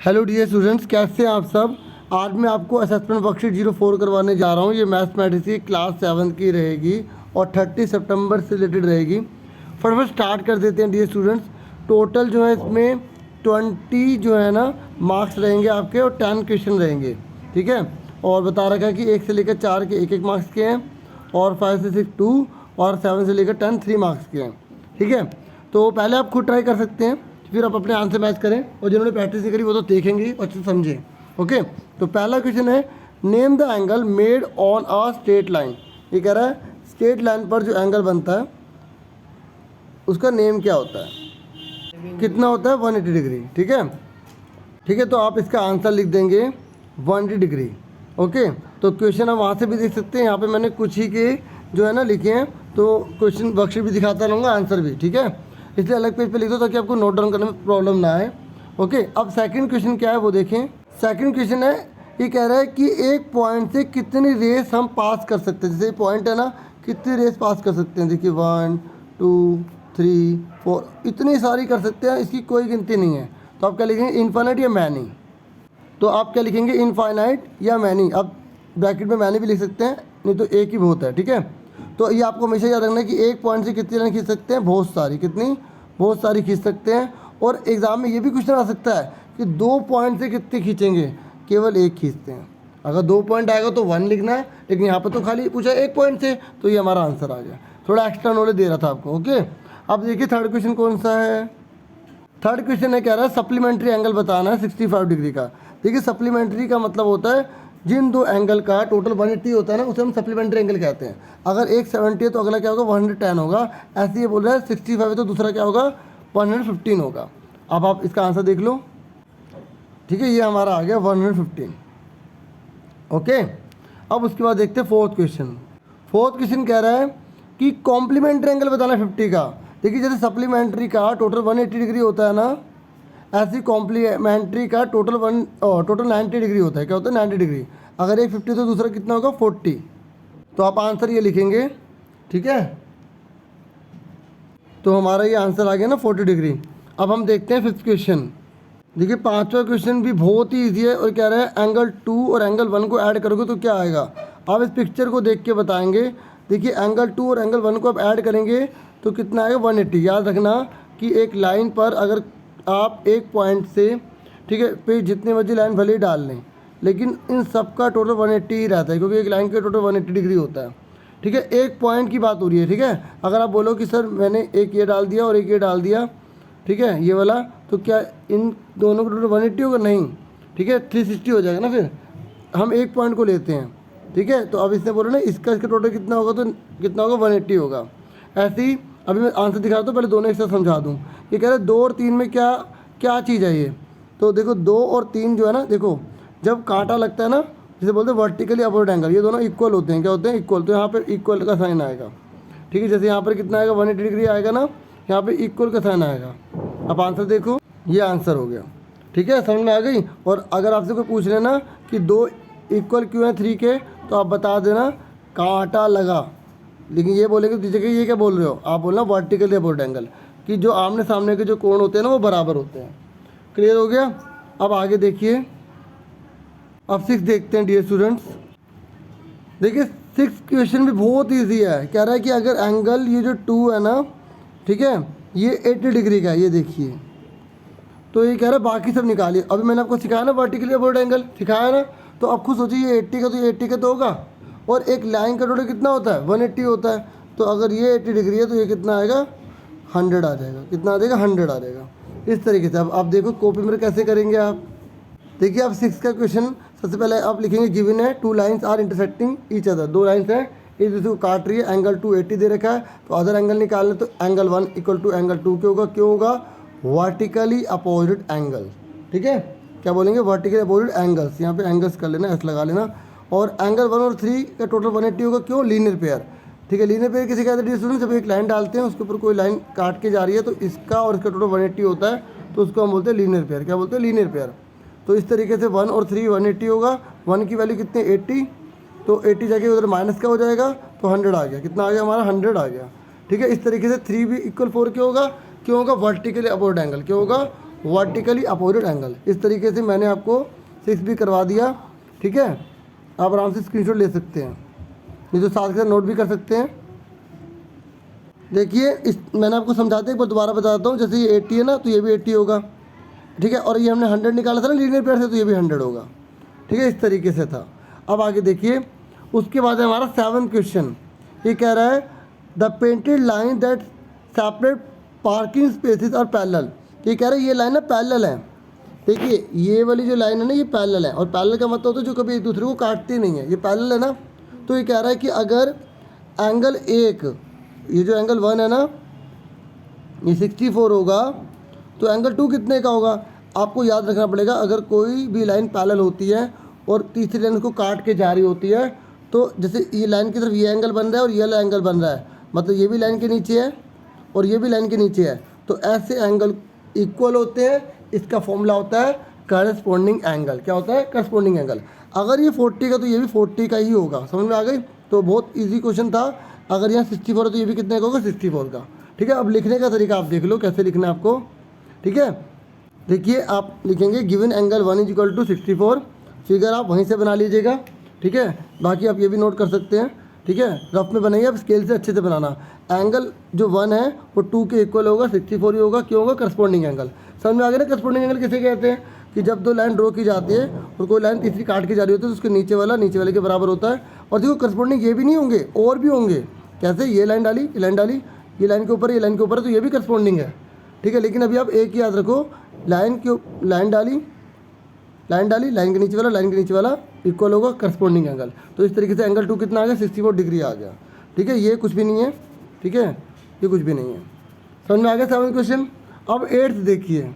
Hello dear students, कैसे हैं आप सब। आज मैं आपको असेसमेंट वर्कशीट 04 करवाने जा रहा हूं। ये मैथमेटिक्स की क्लास 7 की रहेगी और 30 सितंबर से रिलेटेड रहेगी। फटाफट स्टार्ट कर देते हैं डियर स्टूडेंट्स। टोटल जो है इसमें 20 जो है ना मार्क्स रहेंगे आपके और 10 क्वेश्चन रहेंगे, ठीक है। और बता रखा है कि 1 से लेकर 4 के 1-1 मार्क्स के हैं और 5 से 6 2 और 7 से लेकर 10 3 मार्क्स के हैं, ठीक है। तो पहले आप खुद ट्राई कर सकते हैं, फिर आप अपने आंसर मैच करें और जिन्होंने प्रैक्टिस नहीं करी वो तो देखेंगे और अच्छे से समझें। ओके, तो पहला क्वेश्चन है name the angle made on a straight line. ये कह रहा है स्ट्रेट लाइन पर जो एंगल बनता है उसका नेम क्या होता है, कितना होता है 180 डिग्री, ठीक है। ठीक है, तो आप इसका आंसर लिख देंगे 180 डिग्री। ओके, तो क्वेश्चन आप वहाँ से भी देख सकते हैं। यहाँ पे मैंने कुछ ही के जो है ना लिखे हैं, तो क्वेश्चन वर्कशीट भी दिखाता रहूँगा, आंसर भी, ठीक है। इसलिए अलग पेज पे लिख दो ताकि आपको नोट डाउन करने में प्रॉब्लम ना आए। ओके, अब सेकंड क्वेश्चन क्या है वो देखें। सेकंड क्वेश्चन है, ये कह रहा है कि एक पॉइंट से कितनी रेस हम पास कर सकते हैं। जैसे पॉइंट है ना, कितनी रेस पास कर सकते हैं। देखिए 1 2 3 4 इतनी सारी कर सकते हैं, इसकी कोई गिनती नहीं है। तो आप क्या लिखेंगे, इनफाइनाइट या मैनी। तो आप क्या लिखेंगे, इनफाइनाइट या मैनी। आप ब्रैकेट में मैनी भी लिख सकते हैं, नहीं तो एक ही बहुत है, ठीक है। तो ये आपको हमेशा याद रखना है कि एक पॉइंट से कितनी लाइन खींच सकते हैं, बहुत सारी। कितनी, बहुत सारी खींच सकते हैं। और एग्ज़ाम में ये भी क्वेश्चन आ सकता है कि 2 पॉइंट से कितने खींचेंगे, केवल एक खींचते हैं। अगर 2 पॉइंट आएगा तो 1 लिखना है, लेकिन यहाँ पर तो खाली पूछा 1 पॉइंट से, तो ये हमारा आंसर आ गया। थोड़ा एक्स्ट्रा नॉलेज दे रहा था आपको। ओके, अब देखिए थर्ड क्वेश्चन कौन सा है। थर्ड क्वेश्चन है, कह रहा है सप्लीमेंट्री एंगल बताना है 65 डिग्री का। देखिए सप्लीमेंट्री का मतलब होता है जिन दो एंगल का टोटल 180 होता है ना, उसे हम सप्लीमेंट्री एंगल कहते हैं। अगर एक 70 है तो अगला क्या होगा, 110 होगा। ऐसे ये बोल रहा है 65 है तो दूसरा क्या होगा, 115 होगा। अब आप इसका आंसर देख लो, ठीक है, ये हमारा आ गया 115। ओके, अब उसके बाद देखते हैं फोर्थ क्वेश्चन। फोर्थ क्वेश्चन कह रहा है कि कॉम्प्लीमेंट्री एंगल बताना 50 का। देखिए जैसे सप्लीमेंट्री का टोटल 180 डिग्री होता है ना, ऐसी कॉम्प्लीमेंट्री का टोटल 90 डिग्री होता है। क्या होता है, 90 डिग्री। अगर एक 50 तो दूसरा कितना होगा, 40। तो आप आंसर ये लिखेंगे, ठीक है। तो हमारा ये आंसर आ गया ना 40 डिग्री। अब हम देखते हैं फिफ्थ क्वेश्चन। देखिए पांचवा क्वेश्चन भी बहुत ही ईजी है और कह रहा है एंगल 2 और एंगल 1 को ऐड करोगे तो क्या आएगा। आप इस पिक्चर को देख के बताएंगे। देखिए एंगल 2 और एंगल 1 को आप ऐड करेंगे तो कितना आएगा, 180। याद रखना कि एक लाइन पर अगर आप एक पॉइंट से, ठीक है, पे जितने मर्जी लाइन भले ही डाल लें, लेकिन इन सब का टोटल 180 ही रहता है, क्योंकि एक लाइन का टोटल 180 डिग्री होता है, ठीक है। एक पॉइंट की बात हो रही है, ठीक है। अगर आप बोलो कि सर मैंने एक ये डाल दिया और एक ये डाल दिया, ठीक है, ये वाला, तो क्या इन दोनों का टोटल 180 होगा, नहीं, ठीक है, 360 हो जाएगा ना। फिर हम एक पॉइंट को लेते हैं, ठीक है। तो अब इसने बोला ना इसका टोटल कितना होगा, तो कितना होगा, 180 होगा। ऐसे ही अभी मैं आंसर दिखा रहा हूँ, पहले दोनों एक साथ समझा दूँ। ये कह रहे हैं 2 और 3 में क्या क्या चीज़ है ये। तो देखो 2 और 3 जो है ना, देखो जब कांटा लगता है ना, जैसे बोलते हैं वर्टिकली अपवर्ड एंगल, ये दोनों इक्वल होते हैं। क्या होते हैं, इक्वल। तो यहाँ पर इक्वल का साइन आएगा, ठीक है। जैसे यहाँ पर कितना आएगा, 180 डिग्री आएगा ना, यहाँ पे इक्वल का साइन आएगा। अब आंसर देखो, ये आंसर हो गया, ठीक है, समझ में आ गई। और अगर आपसे कोई पूछ लेना कि 2 इक्वल क्यों है 3 के, तो आप बता देना कांटा लगा। लेकिन ये बोलेंगे दूसरे के, ये क्या बोल रहे हो, आप बोलना वर्टिकली अपवर्ड एंगल, कि जो आमने सामने के जो कोण होते हैं ना वो बराबर होते हैं। क्लियर हो गया। अब आगे देखिए, अब 6 देखते हैं डियर स्टूडेंट्स। देखिए 6 क्वेश्चन भी बहुत ईजी है। कह रहा है कि अगर एंगल ये जो 2 है ना, ठीक है, ये 80 डिग्री का है, ये देखिए। तो ये कह रहा है बाकी सब निकालिए। अभी मैंने आपको सिखाया ना वर्टिकली अपवर्ड एंगल, सिखाया ना। तो अब खुद सोचिए ये 80 का, तो ये 80 का तो होगा। और एक लाइन का टोटल कितना होता है, 180 होता है। तो अगर ये 80 डिग्री है तो ये कितना आएगा, 100 आ जाएगा। कितना आ जाएगा, 100 आ जाएगा। इस तरीके से अब आप देखो कॉपी में कैसे करेंगे आप। देखिए आप 6 का क्वेश्चन सबसे पहले आप लिखेंगे गिवन है 2 lines are intersecting each other. 2 lines हैं, एक दूसरे को काट रही है। एंगल 280 दे रखा है, तो अदर एंगल निकालने, तो एंगल 1 इक्वल टू एंगल 2 क्या होगा, क्यों होगा, वर्टिकली अपोजिट एंगल, ठीक है। क्या बोलेंगे, वर्टिकली अपोजिट एंगल्स। यहाँ पे एंगल्स कर लेना, ऐसे लगा लेना। और एंगल 1 और 3 का टोटल 180 होगा, क्यों, लीनियर पेयर, ठीक है। लीनियर पेयर किसे कहते हैं स्टूडेंट, जब एक लाइन डालते हैं उसके ऊपर कोई लाइन काट के जा रही है, तो इसका और इसका टोटल 180 होता है, तो उसको हम बोलते हैं लीनियर पेयर। क्या बोलते हैं, लीनियर पेयर। तो इस तरीके से 1 और 3 180 होगा। 1 की वैल्यू कितनी, 80, तो 80 जाके उधर माइनस का हो जाएगा, तो 100 आ गया। कितना आ गया हमारा, 100 आ गया, ठीक है। इस तरीके से 3 भी इक्वल 4 क्यों होगा, क्यों होगा, वर्टिकली अपवर्ड एंगल, क्यों होगा, वर्टिकली अपोजिट एंगल। इस तरीके से मैंने आपको 6 भी करवा दिया, ठीक है। आप आराम से स्क्रीनशॉट ले सकते हैं, नहीं तो साथ के साथ नोट भी कर सकते हैं। देखिए इस मैंने आपको समझाते एक बार दोबारा बताता हूँ। जैसे ये 80 है ना, तो ये भी 80 होगा, ठीक है। और ये हमने 100 निकाला था ना लीनियर पेयर से, तो ये भी 100 होगा, ठीक है। इस तरीके से था। अब आगे देखिए, उसके बाद है हमारा 7 क्वेश्चन। ये कह रहा है the painted line that separate parking spaces are parallel. ये कह रहा है ये लाइन ना पैरेलल है। देखिए ये वाली जो लाइन है ना, ये पैरेलल है, और पैरेलल का मतलब होता है जो कभी एक दूसरे को काटती नहीं है। ये पैरेलल है ना, तो ये कह रहा है कि अगर एंगल एक, ये जो एंगल 1 है ना, ये 64 होगा, तो एंगल 2 कितने का होगा? आपको याद रखना पड़ेगा, अगर कोई भी लाइन पैरेलल होती है और तीसरी लाइन को काट के जा रही होती है, तो जैसे ये लाइन की तरफ ये एंगल बन रहा है और ये वाला एंगल बन रहा है, मतलब ये भी लाइन के नीचे है और ये भी लाइन के नीचे है, तो ऐसे एंगल इक्वल होते हैं। इसका फॉर्मूला होता है करस्पॉन्डिंग एंगल। क्या होता है? Corresponding angle. अगर ये 40 का तो ये भी 40 का ही होगा। समझ में आ गई? तो बहुत इजी क्वेश्चन था। अगर यहाँ 64 है तो ये भी कितने का होगा? 64 का, ठीक है। अब लिखने का तरीका आप देख लो कैसे लिखना है आपको, ठीक है। देखिए आप लिखेंगे गिवन एंगल 1 = 64। फिगर आप वहीं से बना लीजिएगा, ठीक है। बाकी आप ये भी नोट कर सकते हैं, ठीक है। रफ में बनाइए आप, स्केल से अच्छे से बनाना। एंगल जो 1 है वो 2 के इक्वल होगा, 64 ही होगा। क्यों होगा? Corresponding angle. समझ में आ गया ना? करस्पॉन्डिंग एंगल किसे कहते हैं? कि जब दो लाइन ड्रॉ की जाती है और कोई लाइन तीसरी काट के जा रही होती है, तो उसके नीचे वाले के बराबर होता है। और देखो करस्पॉन्डिंग ये भी नहीं होंगे, और भी होंगे। कैसे? ये लाइन डाली, ये लाइन डाली, ये लाइन के ऊपर, ये लाइन के ऊपर है, तो ये भी करस्पॉन्डिंग है, ठीक है। लेकिन अभी आप एक ही याद रखो, लाइन डाली, लाइन के नीचे वाला इक्वल होगा करस्पॉन्डिंग एंगल। तो इस तरीके से एंगल 2 कितना आ गया? 64 डिग्री आ गया, ठीक है। ये कुछ भी नहीं है, ठीक है, ये कुछ भी नहीं है। समझ में आ गया 7 क्वेश्चन। अब 8th देखिए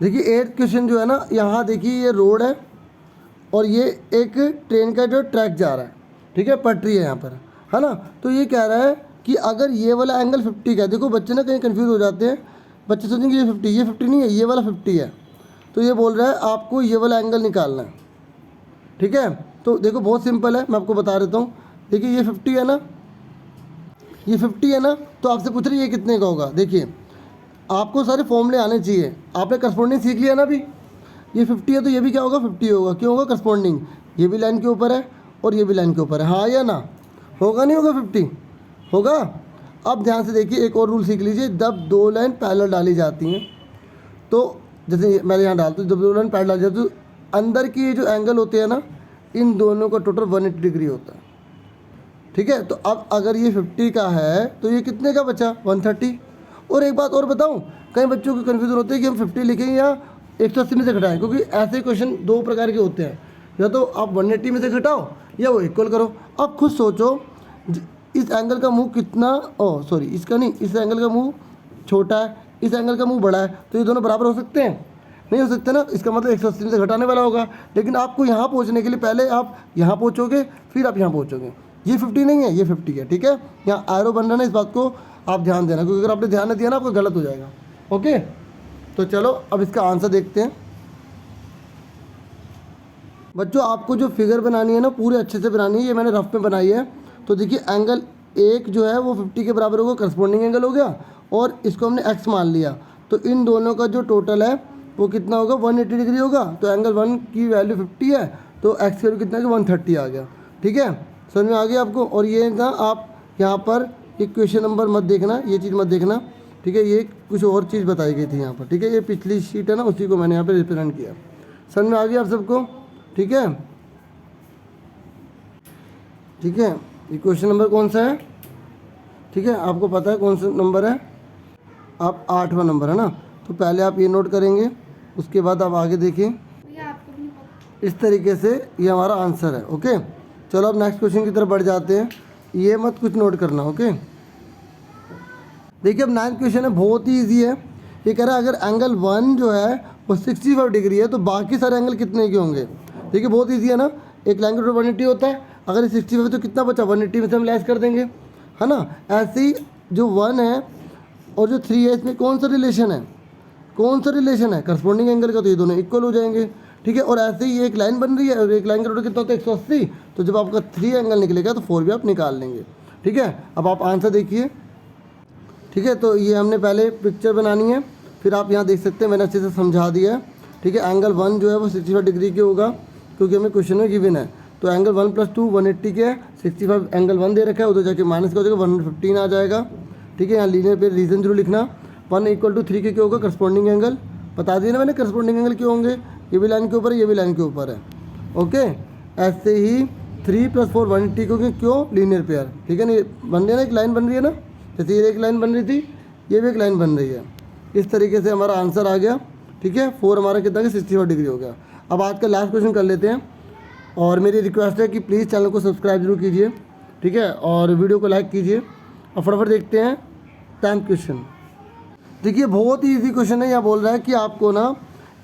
8th क्वेश्चन जो है ना, यहाँ देखिए ये रोड है और ये एक ट्रेन का जो ट्रैक जा रहा है, ठीक है, पटरी है यहाँ पर, है ना। तो ये कह रहा है कि अगर ये वाला एंगल 50 का है, देखो बच्चे ना कहीं कंफ्यूज हो जाते हैं, बच्चे सोचेंगे ये 50 नहीं है, ये वाला 50 है। तो ये बोल रहा है आपको ये वाला एंगल निकालना है, ठीक है। तो देखो बहुत सिंपल है, मैं आपको बता देता हूँ। देखिए ये 50 है ना, ये 50 है ना, तो आपसे पूछ रही है ये कितने का होगा। देखिए आपको सारे फॉर्मूले आने चाहिए, आपने करस्पॉन्डिंग सीख लिया ना अभी। ये 50 है तो ये भी क्या होगा? 50 होगा। क्यों होगा? करस्पॉन्डिंग। ये भी लाइन के ऊपर है और ये भी लाइन के ऊपर है, हाँ या ना? होगा नहीं होगा? 50 होगा। अब ध्यान से देखिए, एक और रूल सीख लीजिए। जब दो लाइन पैरेलल डाली जाती हैं, तो जैसे मैं यहाँ डालता हूँ, जब दो लाइन पैरेलल डाली जाती है तो अंदर की ये जो एंगल होते हैं ना, इन दोनों का टोटल 180 डिग्री होता है, ठीक है। तो अब अगर ये 50 का है तो ये कितने का बचा? 130। और एक बात और बताऊं, कई बच्चों को कन्फ्यूजन होती है कि हम 50 लिखें या 180 में से घटाएं, क्योंकि ऐसे क्वेश्चन दो प्रकार के होते हैं, या तो आप 180 में से घटाओ या वो इक्वल करो। अब खुद सोचो, इस एंगल का मुंह कितना, इसका नहीं, इस एंगल का मुंह छोटा है, इस एंगल का मुंह बड़ा है, तो ये दोनों बराबर हो सकते हैं? नहीं हो सकते ना। इसका मतलब 180 में से घटाने वाला होगा। लेकिन आपको यहाँ पहुँचने के लिए पहले आप यहाँ पहुँचोगे, फिर आप यहाँ पहुँचोगे। ये 50 नहीं है, ये 50 है, ठीक है। यहाँ एरो बन रहा है ना, इस बात को आप ध्यान देना, क्योंकि अगर आपने ध्यान नहीं दिया ना, आपको गलत हो जाएगा। ओके, तो चलो अब इसका आंसर देखते हैं। बच्चों आपको जो फिगर बनानी है ना, पूरे अच्छे से बनानी है। ये मैंने रफ में बनाई है। तो देखिए एंगल एक जो है वो 50 के बराबर होगा, करस्पॉन्डिंग एंगल हो गया, और इसको हमने x मान लिया। तो इन दोनों का जो टोटल है वो कितना होगा? 180 डिग्री होगा। तो एंगल 1 की वैल्यू 50 है, तो x की वैल्यू कितना है? 130 आ गया, ठीक है। समझ में आ गया आपको? और ये ना आप यहाँ पर एक क्वेश्चन नंबर मत देखना, ये चीज़ मत देखना, ठीक है। ये कुछ और चीज़ बताई गई थी यहाँ पर, ठीक है। ये पिछली शीट है ना, उसी को मैंने यहाँ पर रिप्रेजेंट किया। समझ में आ गया आप सबको? ठीक है, ठीक है। ये क्वेश्चन नंबर कौन सा है? ठीक है, आपको पता है कौन सा नंबर है? आप 8वां नंबर है ना। तो पहले आप ये नोट करेंगे, उसके बाद आप आगे देखिए। इस तरीके से ये हमारा आंसर है। ओके, चलो अब नेक्स्ट क्वेश्चन की तरफ बढ़ जाते हैं। ये मत कुछ नोट करना। ओके, देखिए अब 9th क्वेश्चन है, बहुत ही ईजी है। ये कह रहा है अगर एंगल 1 जो है वो 65 डिग्री है, तो बाकी सारे एंगल कितने के होंगे? देखिए बहुत ईजी है ना। एक लाइन का टोटल 180 होता है, अगर ये 65 है तो कितना बचा? 180 में से हम लेस कर देंगे, है ना। ऐसे ही जो 1 है और जो 3 है, इसमें कौन सा रिलेशन है? करस्पॉन्डिंग एंगल का, तो ये दोनों इक्वल हो जाएंगे, ठीक है। और ऐसे ही एक लाइन बन रही है और एक लाइन का टोटल कितना होता है? 180। तो जब आपका 3 एंगल निकलेगा तो 4 भी आप निकाल लेंगे, ठीक है। अब आप आंसर देखिए, ठीक है। तो ये हमने पहले पिक्चर बनानी है। फिर आप यहाँ देख सकते हैं मैंने अच्छे से समझा दिया है, ठीक है। एंगल 1 जो है वो 65 डिग्री के होगा, क्योंकि हमें क्वेश्चन में गिवन है। तो एंगल 1 + 2 180 के 65 एंगल 1 दे रखा है, उधर जाके माइनस का हो जाएगा 115 आ जाएगा, ठीक है। यहाँ लीनियर पे रीज़न जरूर लिखना। 1 = 3 के क्या होगा, करस्पॉन्डिंग एंगल बता दिया ना मैंने, करस्पॉन्डिंग एंगल क्यों होंगे, ये भी लाइन के ऊपर है, ये भी लाइन के ऊपर है, ओके। ऐसे ही 3 + 4 180 क्योंकि क्यों, लीनियर पेयर, ठीक है ना। ये बन रही है ना, एक लाइन बन रही है ना, जैसे ये एक लाइन बन रही थी, ये भी एक लाइन बन रही है। इस तरीके से हमारा आंसर आ गया, ठीक है। 4 हमारा कितना का 65 डिग्री हो गया। अब आज का लास्ट क्वेश्चन कर लेते हैं, और मेरी रिक्वेस्ट है कि प्लीज़ चैनल को सब्सक्राइब जरूर कीजिए, ठीक है, और वीडियो को लाइक कीजिए। और फटाफट देखते हैं 10th क्वेश्चन। देखिए बहुत ही ईजी क्वेश्चन है। यहाँ बोल रहा है कि आपको ना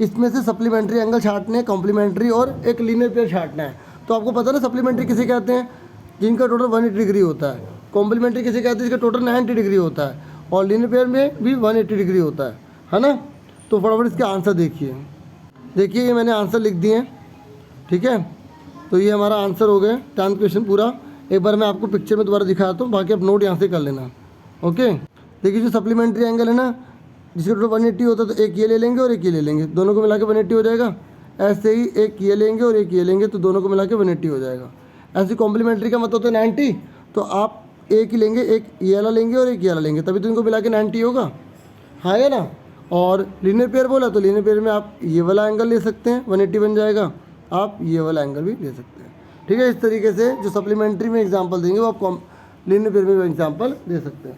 इसमें से सप्लीमेंट्री एंगल छांटने, कॉम्प्लीमेंट्री और एक लीनियर पेयर छांटना है। तो आपको पता है ना सप्लीमेंट्री किसे कहते हैं, जिनका टोटल 180 डिग्री होता है। कॉम्प्लीमेंट्री किसे कहते हैं, जिसका टोटल 90 डिग्री होता है। और लीनियर पेयर में भी 180 डिग्री होता है ना। तो फटाफट इसके आंसर देखिए। देखिए ये मैंने आंसर लिख दिए हैं, ठीक है। तो ये हमारा आंसर हो गया 10th क्वेश्चन पूरा। एक बार मैं आपको पिक्चर में दोबारा दिखाता हूँ, बाकी आप नोट यहाँ से कर लेना, ओके। देखिए जो सप्लीमेंट्री एंगल है ना, जिसका टोटल 180 होता है, तो एक ये ले लेंगे और एक ये ले लेंगे, दोनों को मिला के 180 हो जाएगा। ऐसे ही एक ये लेंगे और एक ये लेंगे, तो दोनों को मिला के 180 हो जाएगा। ऐसे कॉम्प्लीमेंट्री का मतलब होता है 90, तो आप एक ही लेंगे, एक ये वाला लेंगे और एक ये वाला लेंगे, तभी तो इनको मिला के 90 होगा, हाँ या ना। और लीनियर पेयर बोला तो लीनियर पेयर में आप ये वाला एंगल ले सकते हैं, 180 बन जाएगा, आप ये वाला एंगल भी ले सकते हैं, ठीक है। इस तरीके से जो सप्लीमेंट्री में एग्जांपल देंगे वो आप लीनियर पेयर में भी एग्जांपल दे सकते हैं।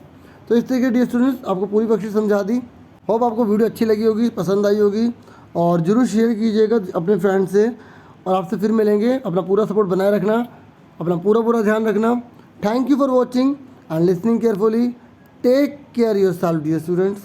तो इस तरीके डियर स्टूडेंट्स आपको पूरी बख्शी समझा दी। होप आपको वीडियो अच्छी लगी होगी, पसंद आई होगी, और ज़रूर शेयर कीजिएगा अपने फ्रेंड से। और आपसे फिर मिलेंगे। अपना पूरा सपोर्ट बनाए रखना, अपना पूरा ध्यान रखना। Thank you for watching and listening carefully. Take care yourself dear students.